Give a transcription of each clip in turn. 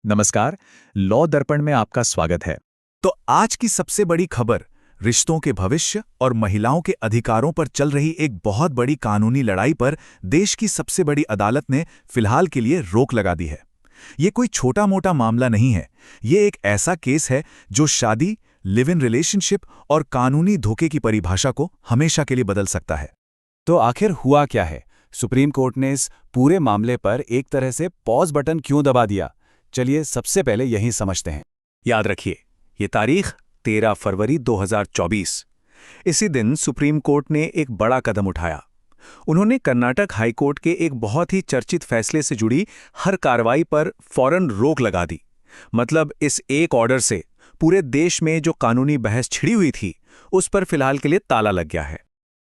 नमस्कार। लॉ दर्पण में आपका स्वागत है। तो आज की सबसे बड़ी खबर रिश्तों के भविष्य और महिलाओं के अधिकारों पर चल रही एक बहुत बड़ी कानूनी लड़ाई पर देश की सबसे बड़ी अदालत ने फिलहाल के लिए रोक लगा दी है। ये कोई छोटा मोटा मामला नहीं है। ये एक ऐसा केस है जो शादी, लिव इन रिलेशनशिप और कानूनी धोखे की परिभाषा को हमेशा के लिए बदल सकता है। तो आखिर हुआ क्या है? सुप्रीम कोर्ट ने इस पूरे मामले पर एक तरह से पॉज बटन क्यों दबा दिया? चलिए सबसे पहले यही समझते हैं। याद रखिए, ये तारीख 13 फरवरी 2024। इसी दिन सुप्रीम कोर्ट ने एक बड़ा कदम उठाया। उन्होंने कर्नाटक हाई कोर्ट के एक बहुत ही चर्चित फैसले से जुड़ी हर कार्रवाई पर फौरन रोक लगा दी। मतलब इस एक ऑर्डर से पूरे देश में जो कानूनी बहस छिड़ी हुई थी, उस पर फिलहाल के लिए ताला लग गया है।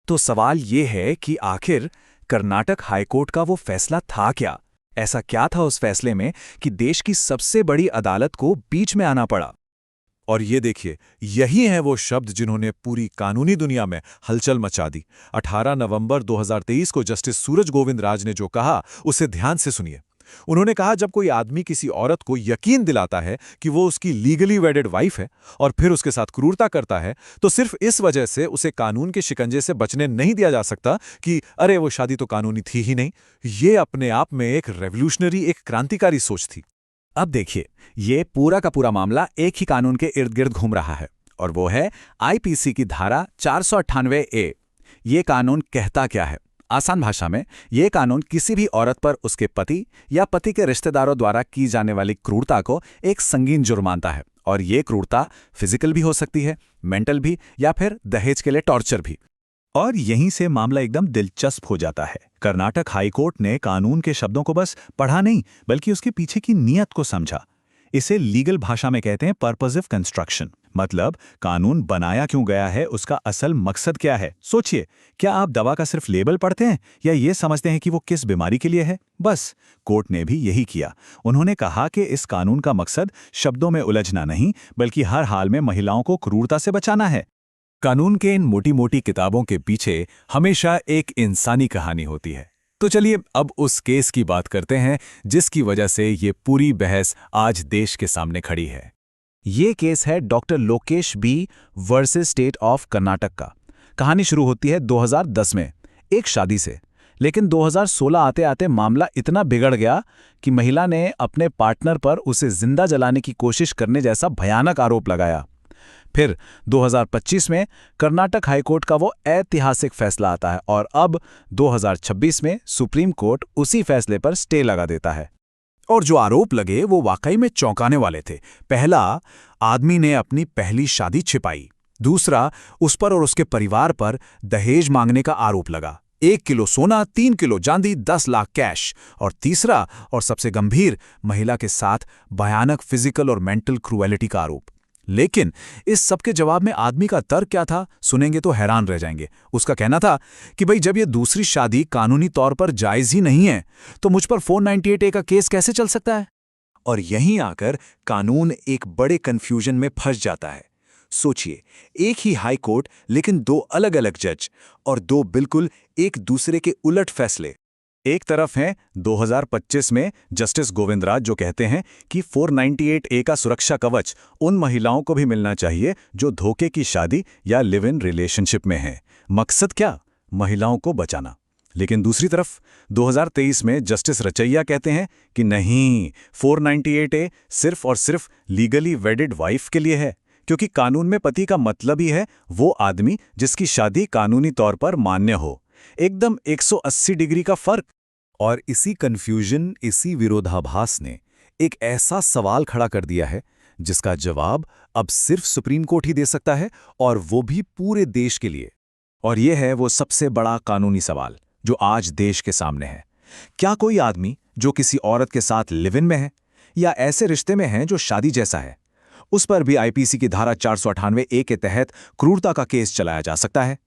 तो सवाल ये है कि आखिर कर्नाटक हाई कोर्ट का वो फैसला था क्या? ऐसा क्या था उस फैसले में कि देश की सबसे बड़ी अदालत को बीच में आना पड़ा? और ये देखिए, यही हैं वो शब्द जिन्होंने पूरी कानूनी दुनिया में हलचल मचा दी। 18 नवंबर 2023 को जस्टिस सूरज गोविंद राज ने जो कहा, उसे ध्यान से सुनिए। उन्होंने कहा, जब कोई आदमी किसी औरत को यकीन दिलाता है कि वो उसकी लीगली वेडेड वाइफ है और फिर उसके साथ क्रूरता करता है, तो सिर्फ इस वजह से उसे कानून के शिकंजे से बचने नहीं दिया जा सकता कि अरे वो शादी तो कानूनी थी ही नहीं। ये अपने आप में एक रेवोल्यूशनरी, एक क्रांतिकारी सोच थी। अब देखिए, ये पूरा का पूरा मामला एक ही कानून के इर्द गिर्द घूम रहा है, और वो है आईपीसी की धारा 498 ए। ये कानून कहता क्या है? आसान भाषा में, ये कानून किसी भी औरत पर उसके पति या पति के रिश्तेदारों द्वारा की जाने वाली क्रूरता को एक संगीन जुर्म मानता है। और ये क्रूरता फिजिकल भी हो सकती है, मेंटल भी, या फिर दहेज के लिए टॉर्चर भी। और यहीं से मामला एकदम दिलचस्प हो जाता है। कर्नाटक हाईकोर्ट ने कानून के शब्दों को बस पढ़ा नहीं, बल्कि उसके पीछे की नीयत को समझा। इसे लीगल भाषा में कहते हैं पर्पसिव कंस्ट्रक्शन। मतलब कानून बनाया क्यों गया है, उसका असल मकसद क्या है। सोचिए, क्या आप दवा का सिर्फ लेबल पढ़ते हैं या ये समझते हैं कि वो किस बीमारी के लिए है? बस कोर्ट ने भी यही किया। उन्होंने कहा कि इस कानून का मकसद शब्दों में उलझना नहीं, बल्कि हर हाल में महिलाओं को क्रूरता से बचाना है। कानून के इन मोटी मोटी किताबों के पीछे हमेशा एक इंसानी कहानी होती है। तो चलिए अब उस केस की बात करते हैं जिसकी वजह से ये पूरी बहस आज देश के सामने खड़ी है। ये केस है doctor Lokesh B versus state of Karnataka का। कहानी शुरू होती है 2010 में एक शादी से, लेकिन 2016 आते आते मामला इतना बिगड़ गया कि महिला ने अपने पार्टनर पर उसे जिंदा जलाने की कोशिश करने जैसा भयानक आरोप लगाया। फिर 2025 में कर्नाटक हाईकोर्ट का वो ऐतिहासिक फैसला आता है और अब 2026 में सुप्रीम कोर्ट उसी फैसले पर स्टे लगा देता है। और जो आरोप लगे वो वाकई में चौंकाने वाले थे। पहला, आदमी ने अपनी पहली शादी छिपाई। दूसरा, उस पर और उसके परिवार पर दहेज मांगने का आरोप लगा। 1 किलो सोना, 3 किलो चांदी, 10 लाख कैश। और तीसरा और सबसे गंभीर, महिला के साथ भयानक फिजिकल और मेंटल क्रूएलिटी का आरोप। लेकिन इस सब के जवाब में आदमी का तर्क क्या था, सुनेंगे तो हैरान रह जाएंगे। उसका कहना था कि भाई, जब ये दूसरी शादी कानूनी तौर पर जायज ही नहीं है, तो मुझ पर 498A का केस कैसे चल सकता है? और यहीं आकर कानून एक बड़े कंफ्यूजन में फंस जाता है। सोचिए, एक ही हाई कोर्ट, लेकिन 2 अलग अलग जज और 2 बिल्कुल एक दूसरे के उलट फैसले। एक तरफ हैं 2025 में जस्टिस गोविंदराज, जो कहते हैं कि 498A का सुरक्षा कवच उन महिलाओं को भी मिलना चाहिए जो धोखे की शादी या लिव इन रिलेशनशिप में हैं। मकसद क्या? महिलाओं को बचाना। लेकिन दूसरी तरफ 2023 में जस्टिस रचैया कहते हैं कि नहीं, 498A सिर्फ और सिर्फ लीगली वेडेड वाइफ के लिए है, क्योंकि कानून में पति का मतलब ही है वो आदमी जिसकी शादी कानूनी तौर पर मान्य हो। एकदम 180 डिग्री का फर्क। और इसी कंफ्यूजन, इसी विरोधाभास ने एक ऐसा सवाल खड़ा कर दिया है जिसका जवाब अब सिर्फ सुप्रीम कोर्ट ही दे सकता है, और वो भी पूरे देश के लिए। और ये है वो सबसे बड़ा कानूनी सवाल जो आज देश के सामने है। क्या कोई आदमी जो किसी औरत के साथ लिव इन में है या ऐसे रिश्ते में है जो शादी जैसा है, उस पर भी आईपीसी की धारा 498A के तहत क्रूरता का केस चलाया जा सकता है?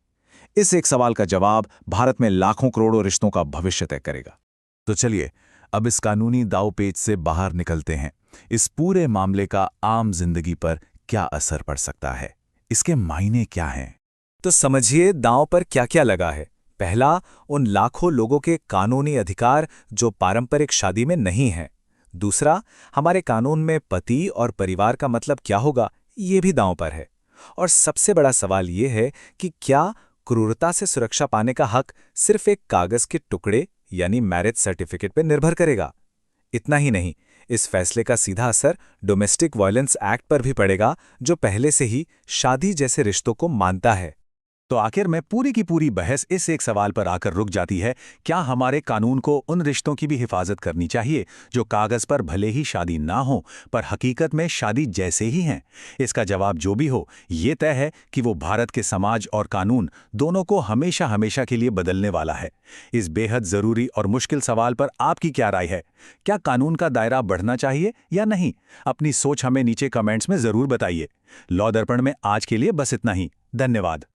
इस एक सवाल का जवाब भारत में लाखों करोड़ों रिश्तों का भविष्य तय करेगा। तो चलिए अब इस कानूनी दांवपेच से बाहर निकलते हैं। इस पूरे मामले का आम जिंदगी पर क्या असर पड़ सकता है, इसके मायने क्या हैं? तो समझिए दांव पर क्या क्या लगा है। पहला, उन लाखों लोगों के कानूनी अधिकार जो पारंपरिक शादी में नहीं हैं। दूसरा, हमारे कानून में पति और परिवार का मतलब क्या होगा, ये भी दांव पर है। और सबसे बड़ा सवाल ये है कि क्या क्रूरता से सुरक्षा पाने का हक सिर्फ एक कागज के टुकड़े यानी मैरिज सर्टिफिकेट पर निर्भर करेगा। इतना ही नहीं, इस फैसले का सीधा असर डोमेस्टिक वायलेंस एक्ट पर भी पड़ेगा, जो पहले से ही शादी जैसे रिश्तों को मानता है। तो आखिर में पूरी की पूरी बहस इस एक सवाल पर आकर रुक जाती है, क्या हमारे कानून को उन रिश्तों की भी हिफाजत करनी चाहिए जो कागज पर भले ही शादी ना हो पर हकीकत में शादी जैसे ही हैं? इसका जवाब जो भी हो, ये तय है कि वो भारत के समाज और कानून दोनों को हमेशा हमेशा के लिए बदलने वाला है। इस बेहद जरूरी और मुश्किल सवाल पर आपकी क्या राय है? क्या कानून का दायरा बढ़ना चाहिए या नहीं? अपनी सोच हमें नीचे कमेंट्स में जरूर बताइए। लॉ दर्पण में आज के लिए बस इतना ही। धन्यवाद।